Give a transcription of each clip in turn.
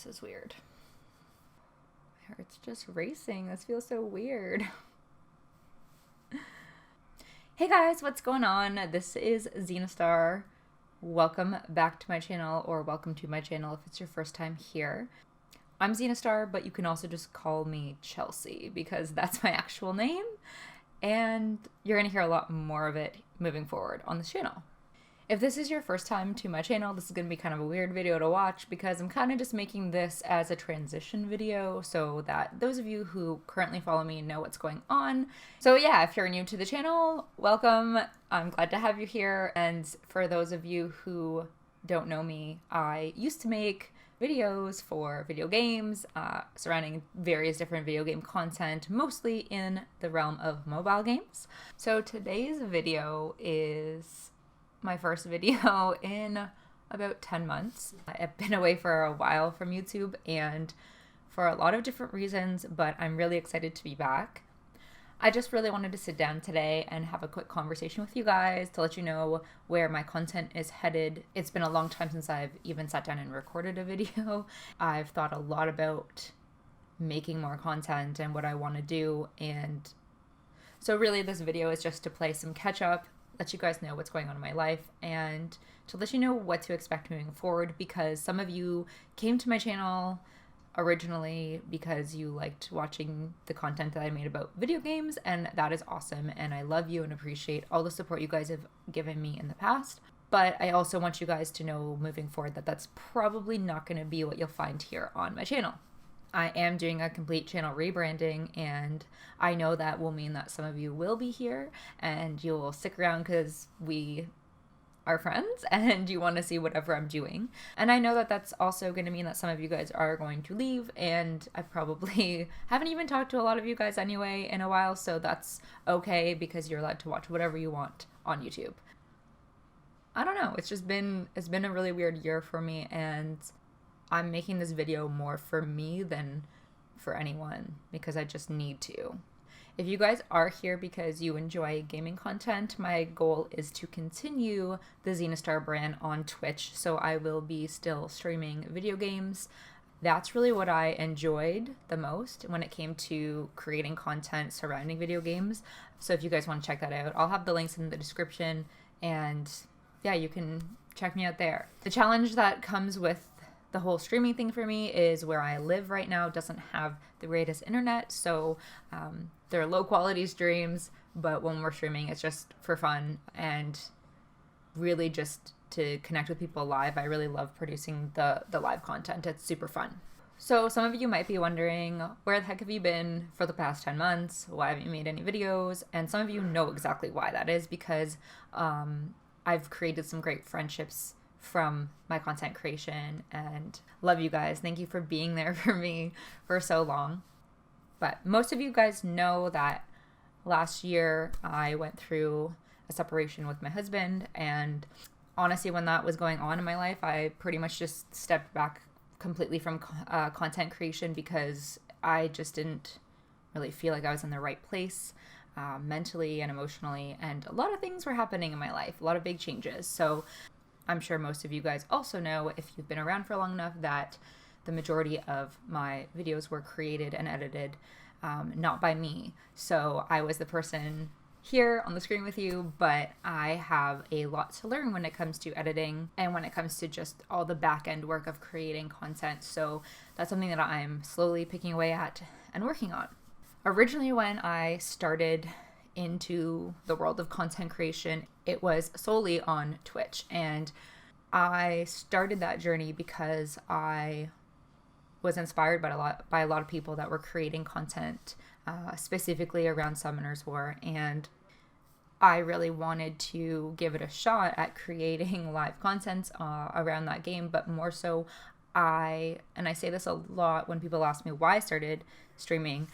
This is weird. My heart's just racing. This feels so weird. Hey guys, what's going on? This is XenaStar. Welcome back to my channel, or welcome to my channel if it's your first time here. I'm XenaStar, but you can also just call me Chelsea because that's my actual name, and you're going to hear a lot more of it moving forward on this channel. If this is your first time to my channel, this is going to be kind of a weird video to watch because I'm kind of just making this as a transition video so that those of you who currently follow me know what's going on. So yeah, if you're new to the channel, welcome. I'm glad to have you here. And for those of you who don't know me, I used to make videos for video games surrounding various different video game content, mostly in the realm of mobile games. So today's video is my first video in about 10 months. I've been away for a while from YouTube and for a lot of different reasons, but I'm really excited to be back. I just really wanted to sit down today and have a quick conversation with you guys to let you know where my content is headed. It's been a long time since I've even sat down and recorded a video. I've thought a lot about making more content and what I want to do, and so really this video is just to play some catch up, let you guys know what's going on in my life, and to let you know what to expect moving forward, because some of you came to my channel originally because you liked watching the content that I made about video games, and that is awesome, and I love you and appreciate all the support you guys have given me in the past. But I also want you guys to know moving forward that that's probably not going to be what you'll find here on my channel. I am doing a complete channel rebranding, and I know that will mean that some of you will be here and you'll stick around because we are friends and you want to see whatever I'm doing. And I know that that's also going to mean that some of you guys are going to leave, and I probably haven't even talked to a lot of you guys anyway in a while, so that's okay because you're allowed to watch whatever you want on YouTube. I don't know, it's been a really weird year for me, and I'm making this video more for me than for anyone because I just need to. If you guys are here because you enjoy gaming content, my goal is to continue the XenaStar brand on Twitch, so I will be still streaming video games. That's really what I enjoyed the most when it came to creating content surrounding video games. So if you guys want to check that out, I'll have the links in the description, and yeah, you can check me out there. The challenge that comes with the whole streaming thing for me is where I live right now doesn't have the greatest internet, so they're low quality streams, but when we're streaming it's just for fun and really just to connect with people live. I really love producing the live content. It's super fun. So some of you might be wondering, where the heck have you been for the past 10 months? Why haven't you made any videos? And some of you know exactly why that is, because I've created some great friendships from my content creation, and love you guys. Thank you for being there for me for so long. But most of you guys know that last year I went through a separation with my husband, and honestly, when that was going on in my life, I pretty much just stepped back completely from content creation because I just didn't really feel like I was in the right place mentally and emotionally, and a lot of things were happening in my life, a lot of big changes. So I'm sure most of you guys also know, if you've been around for long enough, that the majority of my videos were created and edited not by me. So I was the person here on the screen with you, but I have a lot to learn when it comes to editing and when it comes to just all the back end work of creating content. So that's something that I'm slowly picking away at and working on. Originally, when I started into the world of content creation, it was solely on Twitch, and I started that journey because I was inspired by a lot of people that were creating content specifically around Summoner's War, and I really wanted to give it a shot at creating live content around that game. But more so, and I say this a lot when people ask me why I started streaming,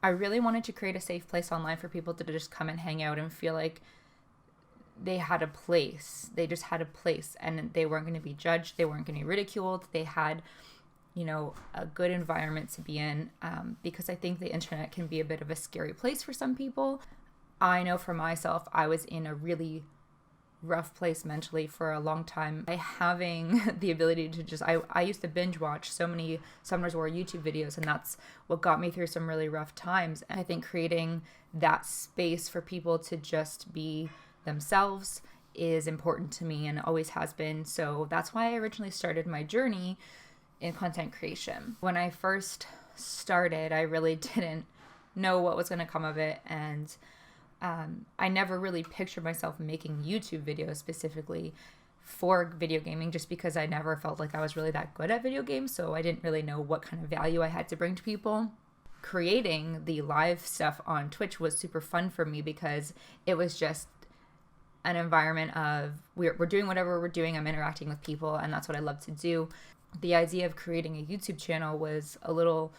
I really wanted to create a safe place online for people to just come and hang out and feel like they had a place. They just had a place, and they weren't going to be judged. They weren't going to be ridiculed. They had, a good environment to be in, because I think the internet can be a bit of a scary place for some people. I know for myself, I was in a really rough place mentally for a long time. By having the ability to just, I used to binge watch so many Summer's War YouTube videos, and that's what got me through some really rough times. And I think creating that space for people to just be themselves is important to me and always has been. So that's why I originally started my journey in content creation. When I first started, I really didn't know what was going to come of it, and I never really pictured myself making YouTube videos specifically for video gaming, just because I never felt like I was really that good at video games, so I didn't really know what kind of value I had to bring to people. Creating the live stuff on Twitch was super fun for me because it was just an environment of we're doing whatever we're doing, I'm interacting with people, and that's what I love to do. The idea of creating a YouTube channel was a little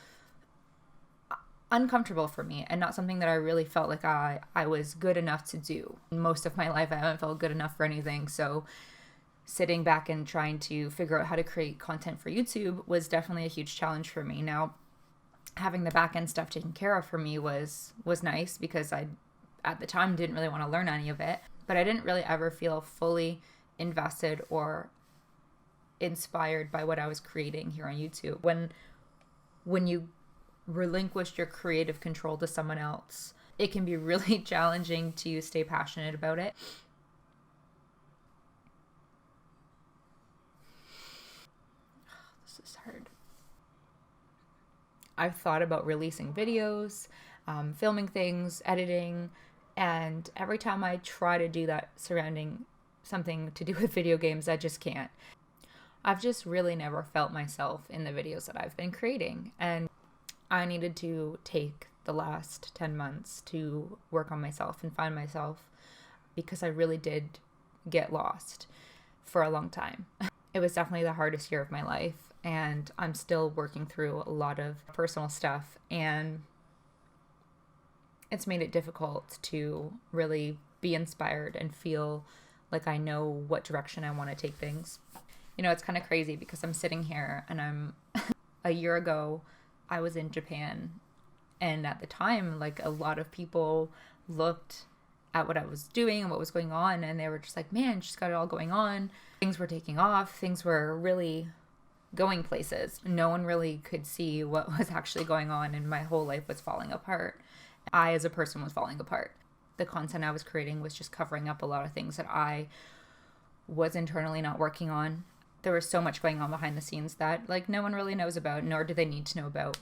uncomfortable for me and not something that I really felt like I was good enough to do. Most of my life I haven't felt good enough for anything, so sitting back and trying to figure out how to create content for YouTube was definitely a huge challenge for me. Now, having the back end stuff taken care of for me was nice because I at the time didn't really want to learn any of it, but I didn't really ever feel fully invested or inspired by what I was creating here on YouTube. When you relinquish your creative control to someone else, it can be really challenging to stay passionate about it. This is hard. I've thought about releasing videos, filming things, editing, and every time I try to do that surrounding something to do with video games, I just can't. I've just really never felt myself in the videos that I've been creating, and I needed to take the last 10 months to work on myself and find myself, because I really did get lost for a long time. It was definitely the hardest year of my life, and I'm still working through a lot of personal stuff, and it's made it difficult to really be inspired and feel like I know what direction I want to take things. You know, it's kind of crazy because I'm sitting here and I'm a year ago I was in Japan, and at the time, like, a lot of people looked at what I was doing and what was going on, and they were just like, man, she's got it all going on. Things were taking off. Things were really going places. No one really could see what was actually going on, and my whole life was falling apart. I, as a person, was falling apart. The content I was creating was just covering up a lot of things that I was internally not working on. There was so much going on behind the scenes that, like, no one really knows about, nor do they need to know about.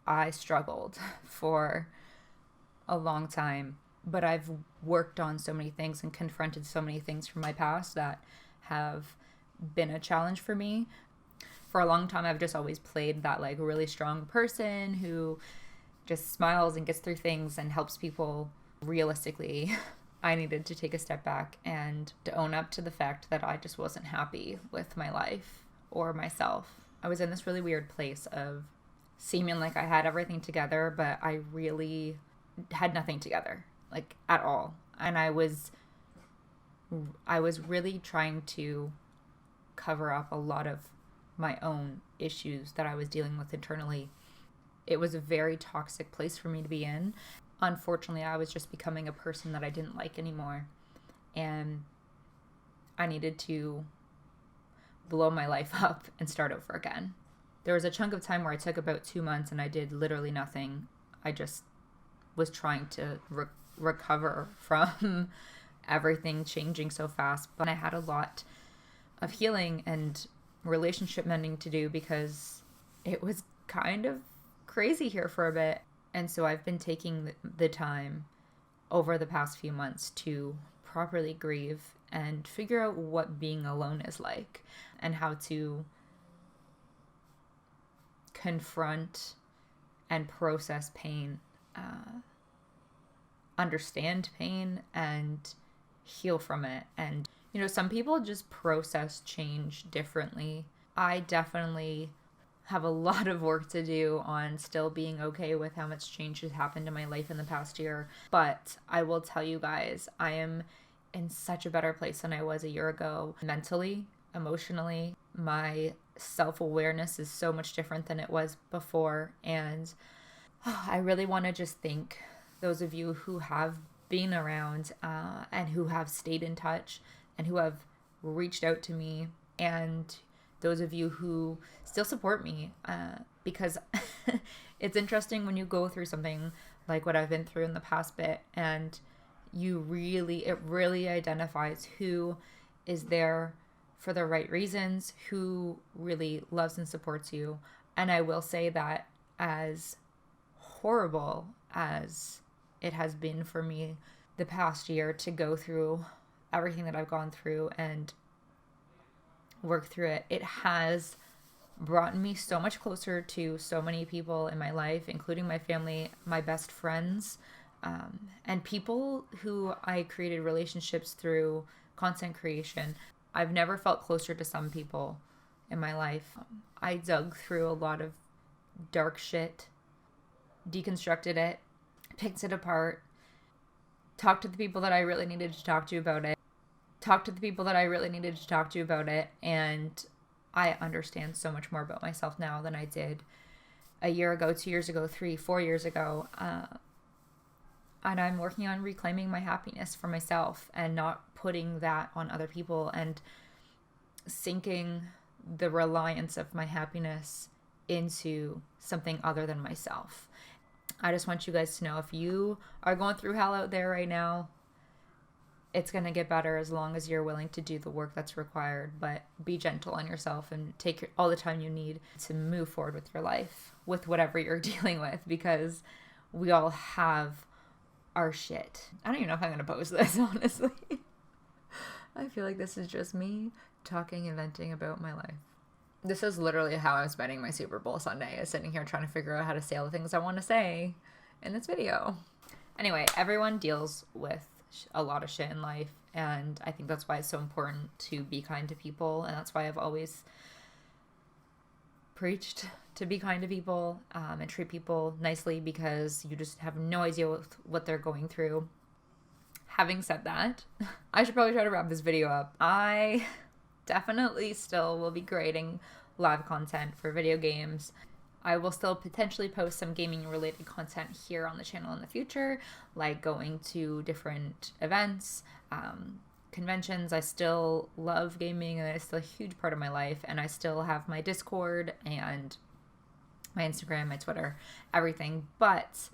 I struggled for a long time, but I've worked on so many things and confronted so many things from my past that have been a challenge for me. For a long time, I've just always played that, like, really strong person who just smiles and gets through things and helps people. Realistically, I needed to take a step back and to own up to the fact that I just wasn't happy with my life or myself. I was in this really weird place of seeming like I had everything together, but I really had nothing together, like, at all. And I was really trying to cover up a lot of my own issues that I was dealing with internally. It was a very toxic place for me to be in. Unfortunately, I was just becoming a person that I didn't like anymore, and I needed to blow my life up and start over again. There was a chunk of time where I took about 2 months and I did literally nothing. I just was trying to recover from everything changing so fast, but I had a lot of healing and relationship mending to do because it was kind of crazy here for a bit. And so I've been taking the time over the past few months to properly grieve and figure out what being alone is like and how to confront and process pain, understand pain, and heal from it. And, you know, some people just process change differently. I definitely have a lot of work to do on still being okay with how much change has happened in my life in the past year. But I will tell you guys, I am in such a better place than I was a year ago. Mentally, emotionally, my self-awareness is so much different than it was before. And I really want to just thank those of you who have been around and who have stayed in touch and who have reached out to me, and those of you who still support me, because it's interesting when you go through something like what I've been through in the past bit, and it really identifies who is there for the right reasons, who really loves and supports you. And I will say that as horrible as it has been for me the past year to go through everything that I've gone through and work through it, it has brought me so much closer to so many people in my life, including my family, my best friends, and people who I created relationships through content creation. I've never felt closer to some people in my life. I dug through a lot of dark shit, deconstructed it, picked it apart, talked to the people that I really needed to talk to about it, and I understand so much more about myself now than I did a year ago, 2 years ago, 3, 4 years ago. And I'm working on reclaiming my happiness for myself and not putting that on other people and sinking the reliance of my happiness into something other than myself. I just want you guys to know, if you are going through hell out there right now, it's going to get better as long as you're willing to do the work that's required. But be gentle on yourself and take all the time you need to move forward with your life, with whatever you're dealing with, because we all have our shit. I don't even know if I'm going to post this, honestly. I feel like this is just me talking and venting about my life. This is literally how I'm spending my Super Bowl Sunday, is sitting here trying to figure out how to say all the things I want to say in this video. Anyway, everyone deals with a lot of shit in life, and I think that's why it's so important to be kind to people, and that's why I've always preached to be kind to people and treat people nicely, because you just have no idea what they're going through. Having said that, I should probably try to wrap this video up. I definitely still will be creating live content for video games. I will still potentially post some gaming related content here on the channel in the future, like going to different events, conventions. I still love gaming, and it's still a huge part of my life, and I still have my Discord and my Instagram, my Twitter, everything. But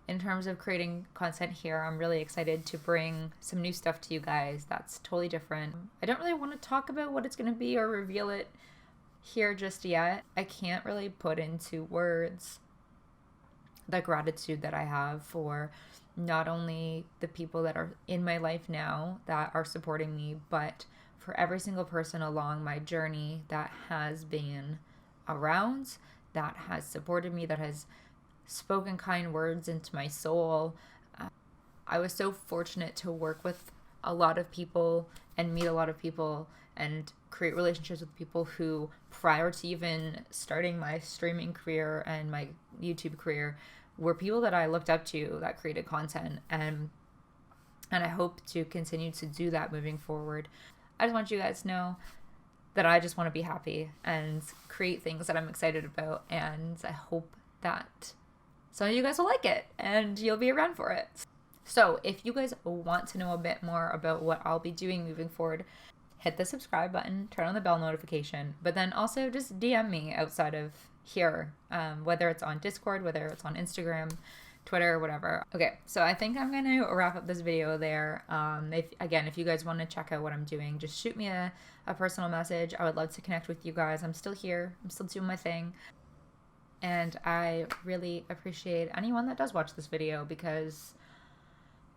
in terms of creating content here, I'm really excited to bring some new stuff to you guys that's totally different. I don't really want to talk about what it's going to be or reveal it here just yet. I can't really put into words the gratitude that I have for not only the people that are in my life now that are supporting me, but for every single person along my journey that has been around, that has supported me, that has spoken kind words into my soul. I was so fortunate to work with a lot of people and meet a lot of people and create relationships with people who, prior to even starting my streaming career and my YouTube career, were people that I looked up to that created content, and I hope to continue to do that moving forward. I just want you guys to know that I just want to be happy and create things that I'm excited about, and I hope that some of you guys will like it and you'll be around for it. So if you guys want to know a bit more about what I'll be doing moving forward, hit the subscribe button, turn on the bell notification, but then also just DM me outside of here, whether it's on Discord, whether it's on Instagram, Twitter, whatever. Okay, so I think I'm going to wrap up this video there. If you guys want to check out what I'm doing, just shoot me a personal message. I would love to connect with you guys. I'm still here. I'm still doing my thing. And I really appreciate anyone that does watch this video, because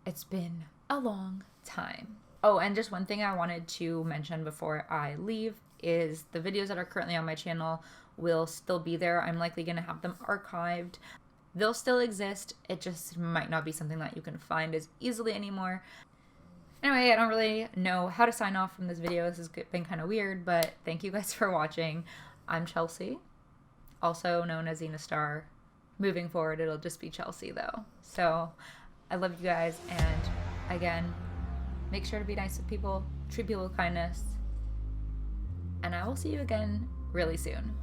it's been a long time. Oh, and just one thing I wanted to mention before I leave is the videos that are currently on my channel will still be there. I'm likely going to have them archived. They'll still exist. It just might not be something that you can find as easily anymore. Anyway, I don't really know how to sign off from this video. This has been kind of weird, but thank you guys for watching. I'm Chelsea, also known as XenaStar. Moving forward, it'll just be Chelsea though. So I love you guys, and again, make sure to be nice with people, treat people with kindness, and I will see you again really soon.